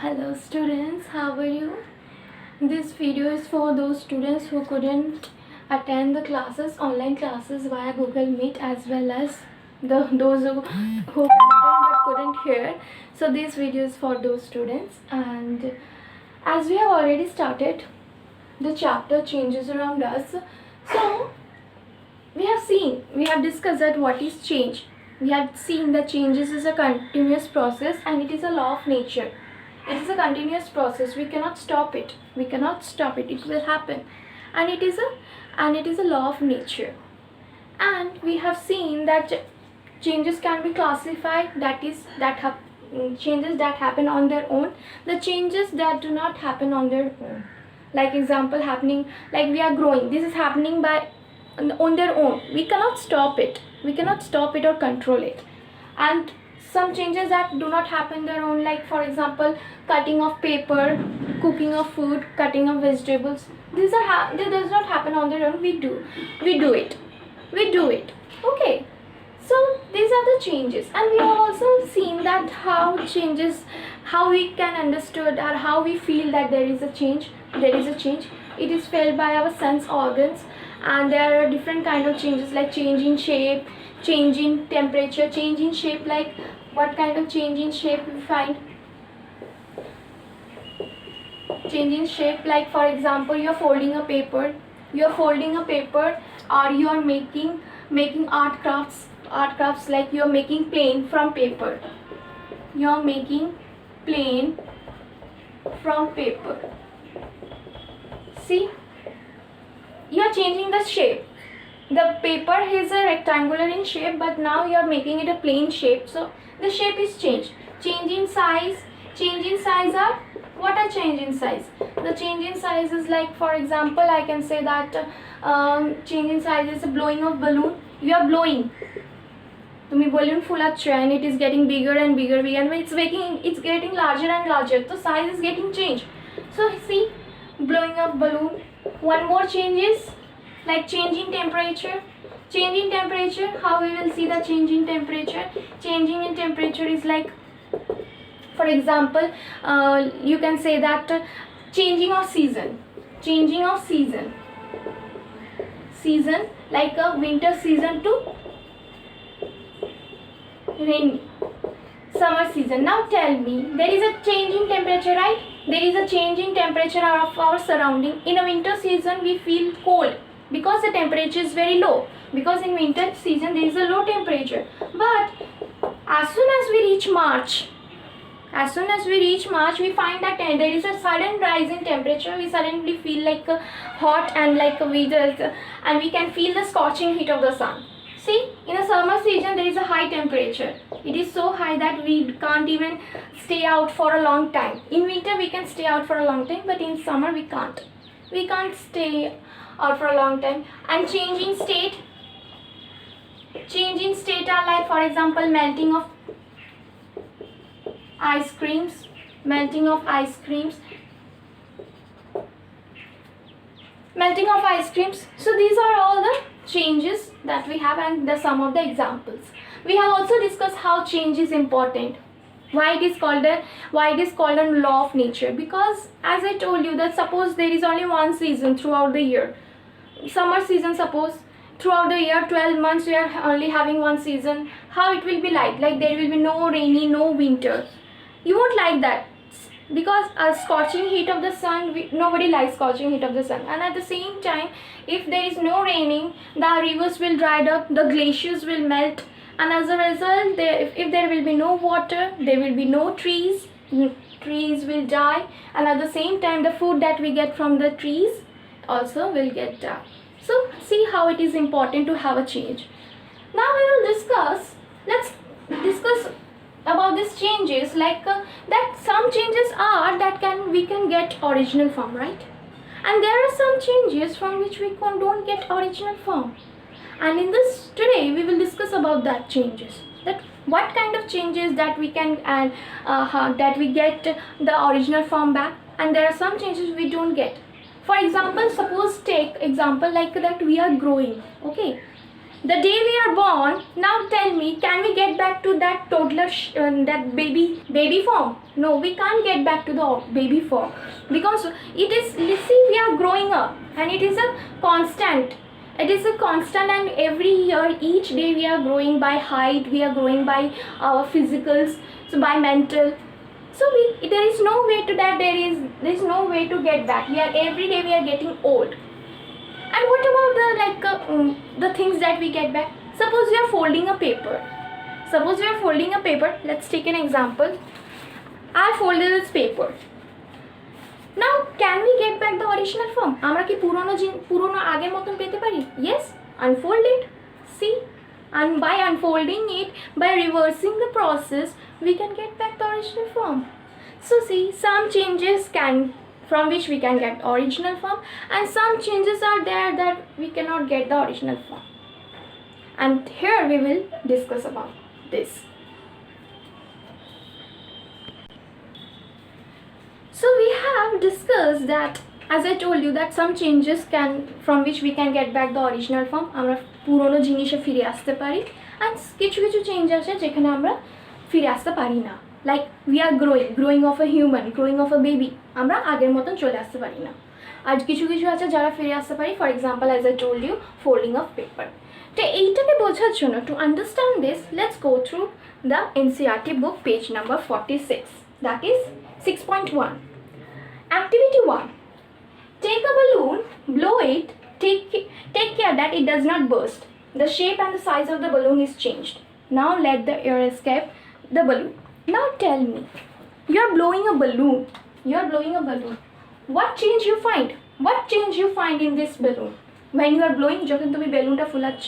Hello students, how are you? This video is for those students who couldn't attend the classes, online classes via Google Meet, as well as those who can attend but couldn't hear. So this video is for those students, and as we have already started the chapter changes around us, so we have discussed that what is change. We have seen that changes is a continuous process and it is a law of nature. It is a continuous process. We cannot stop it. It will happen, and it is a law of nature. And we have seen that changes can be classified. Changes that happen on their own, the changes that do not happen on their own. Like example, happening like we are growing. This is happening by on their own. We cannot stop it. Or control it. And some changes that do not happen their own, like for example, cutting of paper, cooking of food, cutting of vegetables. They does not happen on their own. We do it. Okay. So these are the changes, and we have also seen that how we can understood or how we feel that there is a change. It is felt by our sense organs, and there are different kind of changes, like change in shape, change in temperature, change in shape. Like what kind of change in shape we find? Change in shape, like for example, you're folding a paper, or you're making art crafts, like you're making plane from paper. See, you're changing the shape. The paper is a rectangular in shape, but now you're making it a plane shape, so the shape is changed. Change in size are, what are change in size? The change in size is, like for example, I can say that change in size is a blowing of balloon. You are blowing, तुम्ही balloon फुलाচ্ছ and it is getting bigger and bigger, and it's getting larger and larger, so size is getting changed. So see, blowing up balloon. One more change is like change in temperature. How we will see the change in temperature? Changing in temperature is like, for example, you can say that changing of season, like a winter season to rainy summer season. Now tell me, there is a change in temperature, right? There is a change in temperature of our surrounding. In a winter season we feel cold because the temperature is very low, because in winter season there is a low temperature. But as soon as we reach March, we find that there is a sudden rise in temperature. We suddenly feel like hot and like and we can feel the scorching heat of the sun. See, in a summer season there is a high temperature. It is so high that we can't even stay out for a long time. In winter we can stay out for a long time, but in summer we can't stay out for a long time. And change in state are like, for example, melting of ice creams. So these are all the changes that we have, and some of the examples. We have also discussed how change is important. Why it is called a law of nature? Because as I told you, that suppose there is only one season throughout the year, summer season. Suppose throughout the year 12 months we are only having one season. How it will be like there will be no rainy, no winter. You won't like that, because a scorching heat of the sun, nobody likes scorching heat of the sun. And at the same time, if there is no raining, the rivers will dry up, the glaciers will melt, and as a result, if there will be no water, there will be no trees will die, and at the same time the food that we get from the trees also will get die. So see how it is important to have a change. Now let's discuss about these changes, like that some changes are that we can get original form, right? And there are some changes from which we don't get original form. And in this today we will discuss about that changes, that what kind of changes that we can and that we get the original form back, and there are some changes we don't get. For example, suppose take example like that we are growing, okay? The day we are born, now tell me, can we get back to that toddler that baby form? No, we can't get back to the baby form, because it is, see, we are growing up, and it is a constant. It is a constant, and every year, each day we are growing by height, we are growing by our physicals, so by mental. So there is no way to that, there is no way to get back. We are, every day we are getting old. And what about the things that we get back? Suppose you are folding a paper. Let's take an example. I folded this paper. Now, can we get back the original form? আমরা কি পুরনো আগের মতন পেতে পারি? Yes, unfold it. See, and by unfolding it, by reversing the process, we can get back the original form. So see, some changes from which we can get original form, and some changes are there that we cannot get the original form. And here we will discuss about this. So we have discussed that, as I told you, that some changes from which we can get back the original form. আমরা পুরনো জিনিসে ফিরে আসতে পারি, and কিছু change আছে যেখানে আমরা ফিরে আসতে পারি না. Like we are growing of a human, growing of a baby, আমরা আগের মতন চলে আসতে পারি না. আর কিছু আছে যারা ফিরে আসতে পারি, for example, as I told you, folding of paper. তো এইটাকে বোঝার জন্য, to understand this, let's go through the NCERT book, page number 46. That is 6.1. Activity 1. Take a balloon, blow it, take care that it does not burst. The shape and the size of the balloon is changed. Now let the air escape the balloon. Now tell me, you are blowing a balloon. What change you find? What change you find in this balloon? When you are blowing, যখন তুমি বেলুনটা ফুলাচ্ছ,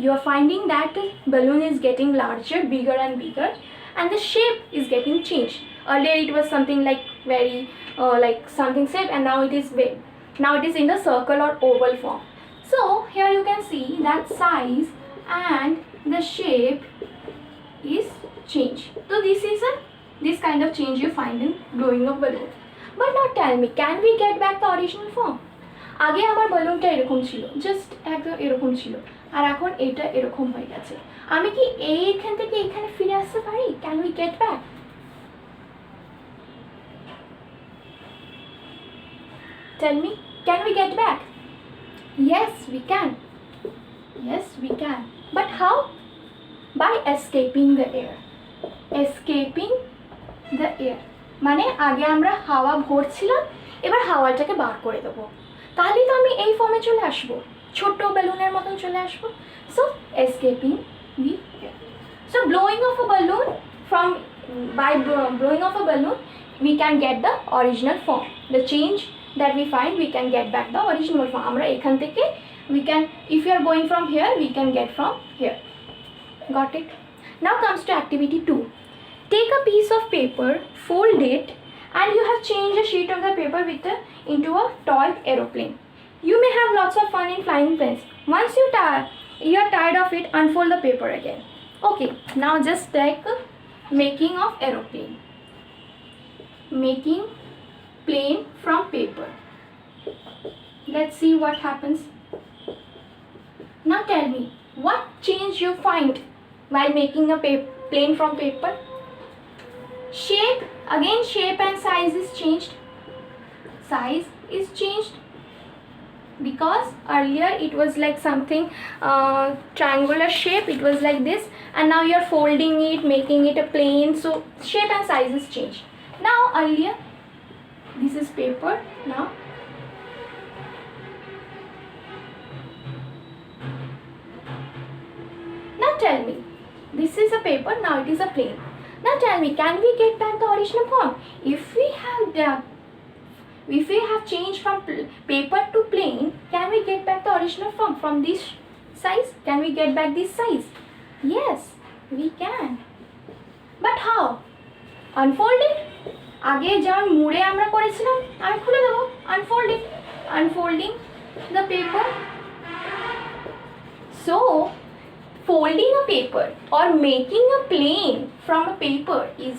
you are finding that the balloon is getting larger, bigger and bigger, and the shape is getting changed. Earlier it was something like very like something shape, and now it is big. Now it is in the circle or oval form. So here you can see that size and the shape is changed. So this kind of change you find in blowing a balloon. But now tell me, can we get back the original form? আগে আমার balloonটা এরকম ছিল, just একদম এরকম ছিল, আর এখন এটা এরকম হয়ে গেছে. আমি কি এইখান থেকে এখানে ফিরে আসতে পারি? Can we get back? Tell me, can we get back? Yes, we can. But how? By escaping the air. মানে আগে আমরা হাওয়া ভরছিলাম, এবার হাওয়াটাকে বার করে দেবো, তাহলে তো আমি এই ফর্মে চলে আসবো, ছোট্ট বেলুনের মতন চলে আসবো. So escaping the air. So blowing off a balloon, by blowing off a balloon, we can get the original form. The change that we find, we can get back the original form. আমরা এখান থেকে we can, if you are going from here, we can get from here. Got it? Now comes to activity 2. Take a piece of paper, fold it, and you have changed a sheet of the paper into a toy aeroplane. You may have lots of fun in flying planes. Once you are tired of it, unfold the paper again. Okay, now just take making of aeroplane. Making plane from paper. Let's see what happens. Now tell me, what change you find while making a plane from paper? Shape, again shape and size is changed. Because earlier it was like something triangular shape, it was like this, and now you are folding it, making it a plane, so shape and size is changed. Now earlier, this is paper. Now tell me, this is a paper, now it is a plane. Now tell me, can we get back the original form? If we have changed from paper to plane, can we get back the original form from this size? Can we get back this size? Yes, we can. But how? Unfold it. আগে যেমন মুড়ে আমরা করেছিলাম, আমি খুলে দেবো. Unfold it. Unfolding the paper. So folding a paper or making a plane from a paper is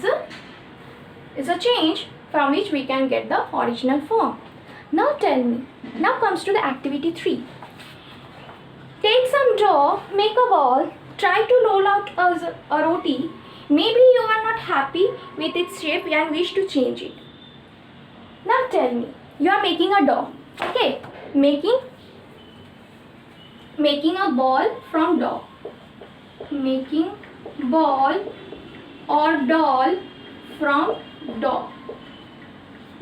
a change from which we can get the original form. Now tell me, now comes to the activity 3. Take some dough, make a ball, try to roll out a roti. Maybe you are not happy with its shape and wish to change it. Now tell me, you are making a dough, okay? Making a ball from dough. Making ball or doll from dough.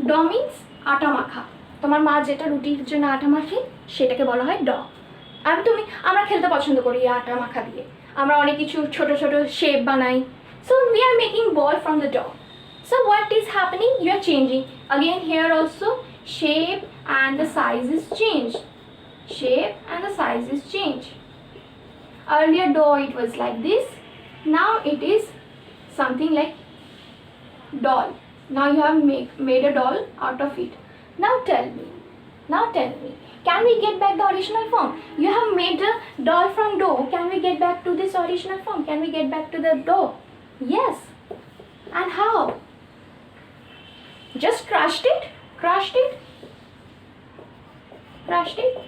Dough means আটা মাখা। তোমার মা যেটা রুটির জন্য আটা মাখে সেটাকে বলা হয় ড। আর আমরা খেলতে পছন্দ করি আটা মাখা দিয়ে, আমরা অনেক কিছু ছোট ছোট শেপ বানাই। So we are making ball from the dough. So what is happening? You are changing. Again here also shape and the size is changed. Shape and the size is changed. Earlier dough it was like this. Now it is something like doll. Now you have made a doll out of it. Now tell me, can we get back the original form? You have made a doll from dough. Can we get back to this original form? Can we get back to the dough? Yes. And how? Just crushed it?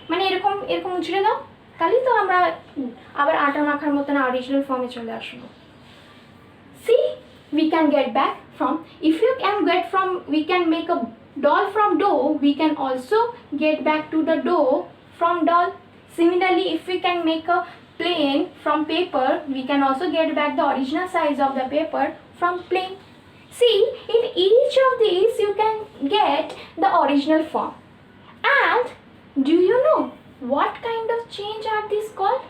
মানে এরকম মুছড়ে দাও, তাহলেই তো আমরা আবার আটা মাখার মতন অরিজিনাল ফর্মে চলে আসবো। See, we can get back from, if you can get from, we can make a doll from dough, we can also get back to the dough from doll. Similarly, if we can make a plane from paper, we can also get back the original size of the paper from plane. See, in each of these you can get the original form. And do you know what kind of change are these called?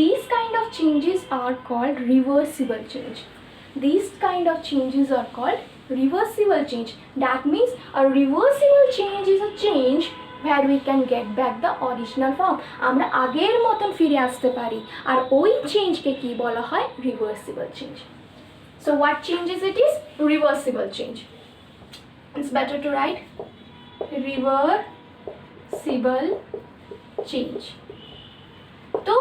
These kind of changes are called reversible change. These kind of changes are called reversible change. That means a reversible change is a change where we can get back the original form. আমরা আগের মতন ফিরে আসতে পারি, আর ওই চেঞ্জকে কি বলা হয়? reversible change. So what changes it is? Reversible change. It's better to write reversible change. So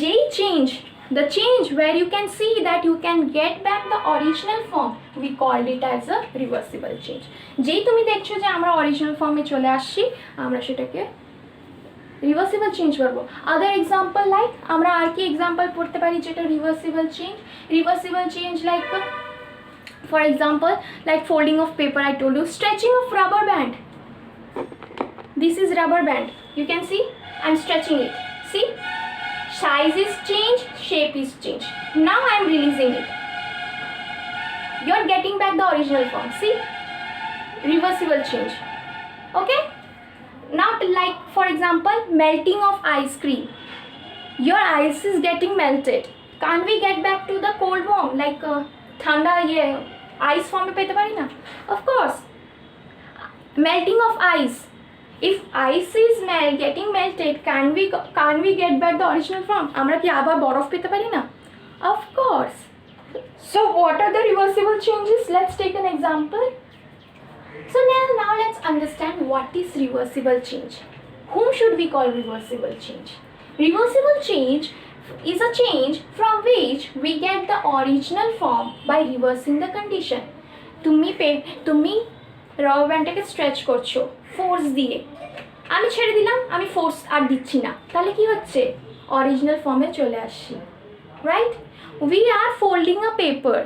যেই change, the change where you can see that you can get back the original form, we called it as a reversible change. যেই তুমি দেখছো যে আমরা original ফর্মে চলে আসছি, আমরা সেটাকে রিভার্সিবল চেঞ্জ করবো। আদার এক্সাম্পল লাইক, আমরা আর কি এক্সাম্পল পড়তে পারি যেটা reversible change like, for example like folding of paper, I told you, stretching of rubber band. This is rubber band, you can see I'm stretching it. See, size is changed, shape is changed. Now I am releasing it. You are getting back the original form. See, reversible change. Okay. Now, like for example, melting of ice cream. Your ice is getting melted. Can't we get back to the cold form, like thanda ice form pe pete pari na? Of course. Melting of ice. If ice is getting melted, can we get back the original form? আমরা কি আবার বরফ পেতে পারি না? Of course. So what are the reversible changes? Let's take an example. So now let's understand what is reversible change. Whom should we call reversible change? Reversible change is a change from which we get the original form by reversing the condition. তুমি rubber ব্যান্ডটাকে stretch করছো force দিয়ে, আমি ছেড়ে দিলাম, আমি force আর দিচ্ছি না, তাহলে কি হচ্ছে? অরিজিনাল ফর্মে চলে আসছি, right? We are folding a paper.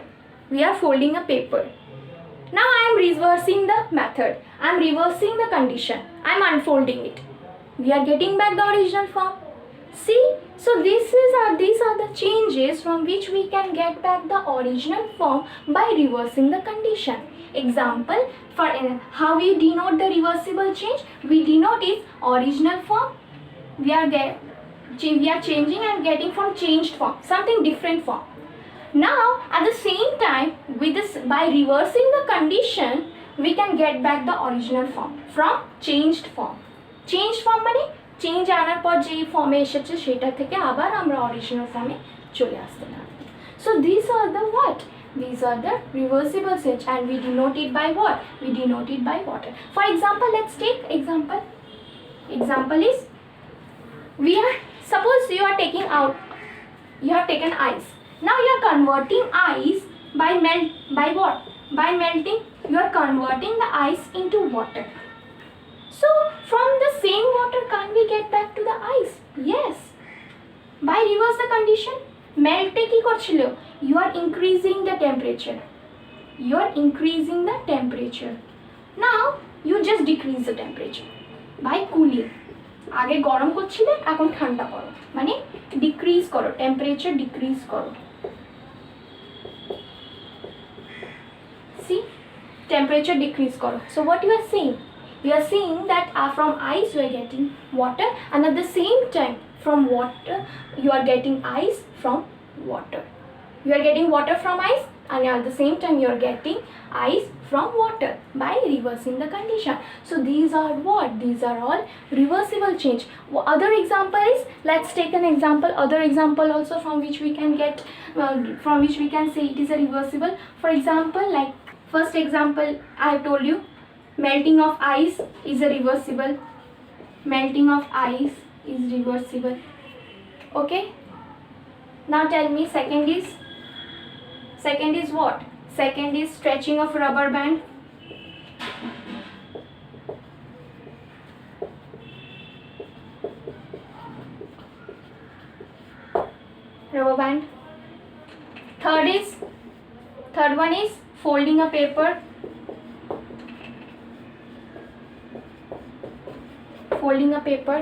Now I am reversing the method. I am reversing the condition. I am unfolding it. We are getting back the original form. See, so these are the changes from which we can get back the original form by reversing the condition. Example, for how we denote the reversible change? We denote its original form. We are changing and getting from changed form, something different form. Now at the same time, with this, by reversing the condition, we can get back the original form from changed form. Changed form মানে change আনার পর যেই ফর্মে এসেছে সেটা থেকে আবার আমরা অরিজিনাল ফর্মে চলে আসতে পারি। So these are the what? These are the reversible change, and we denote it by what? We denote it by water. For example, let's take example. Example is, suppose you have taken ice. Now you are converting ice by what? By melting, you are converting the ice into water. So from the same water, can't we get back to the ice? Yes. by reverse the condition, melt কি করছিল, you are increasing the temperature, you are increasing the temperature. Now you just decrease the temperature by cooling. আগে গরম করছিলে এখন ঠান্ডা করো, মানে decrease করো, টেম্পারেচার ডিক্রিজ করো। See, temperature decrease করো. So what you are seeing? You are seeing that from ice you are getting water, and at the same time from water you are getting ice from water. You are getting water from ice, and at the same time you are getting ice from water by reversing the condition. So these are what? These are all reversible change. Other example is, let's take an example, other example also from which we can get, from which we can say it is a reversible. For example, like first example I have told you, melting of ice is a reversible. Melting of ice is reversible. Okay, now tell me, second is what? Second is stretching of rubber band. Rubber band. Third one is folding a paper. Folding a paper.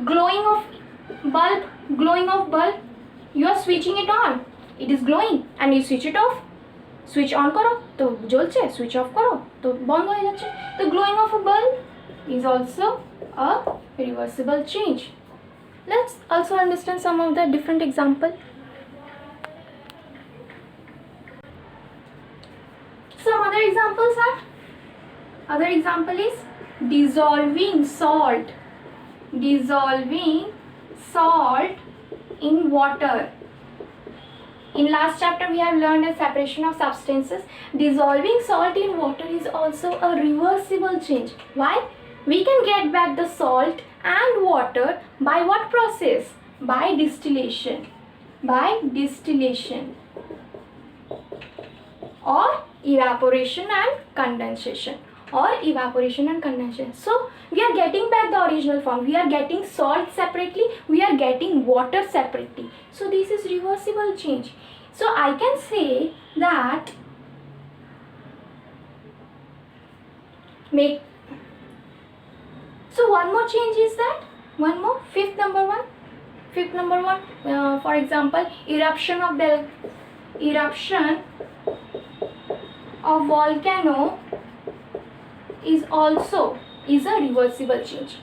Glowing of bulb. Glowing of bulb. You are switching it on. It is glowing and you switch it off. Switch on करो तो জ্বলছে, switch off करो तो बंद हो जाচ্ছে। तो glowing of a bulb is also a reversible change. Let's also understand some of the different example. Some other examples are, other example is dissolving salt. Dissolving salt in water. In last chapter we have learned a separation of substances. Dissolving salt in water is also a reversible change. Why? We can get back the salt and water by what process? By distillation. By distillation or evaporation and condensation. Or evaporation and condensation. So we are getting back the original form. We are getting salt separately, we are getting water separately. So this is reversible change. So I can say that so one more change is that, one more, fifth number one, for example, eruption of volcano is also a reversible change.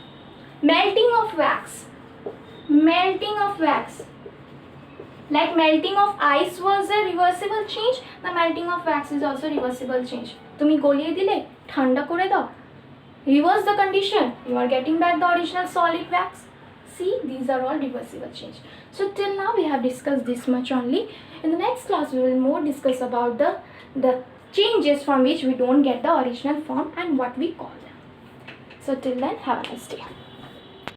Melting of wax. Like melting of ice was a reversible change, the melting of wax is also reversible change. তুমি গলিয়ে দিলে, ঠান্ডা করে দাও, reverse the condition, you are getting back the original solid wax. See, these are all reversible change. So till now we have discussed this much only. In the next class we will more discuss about the changes from which we don't get the original form and what we call them. So till then, have a nice day.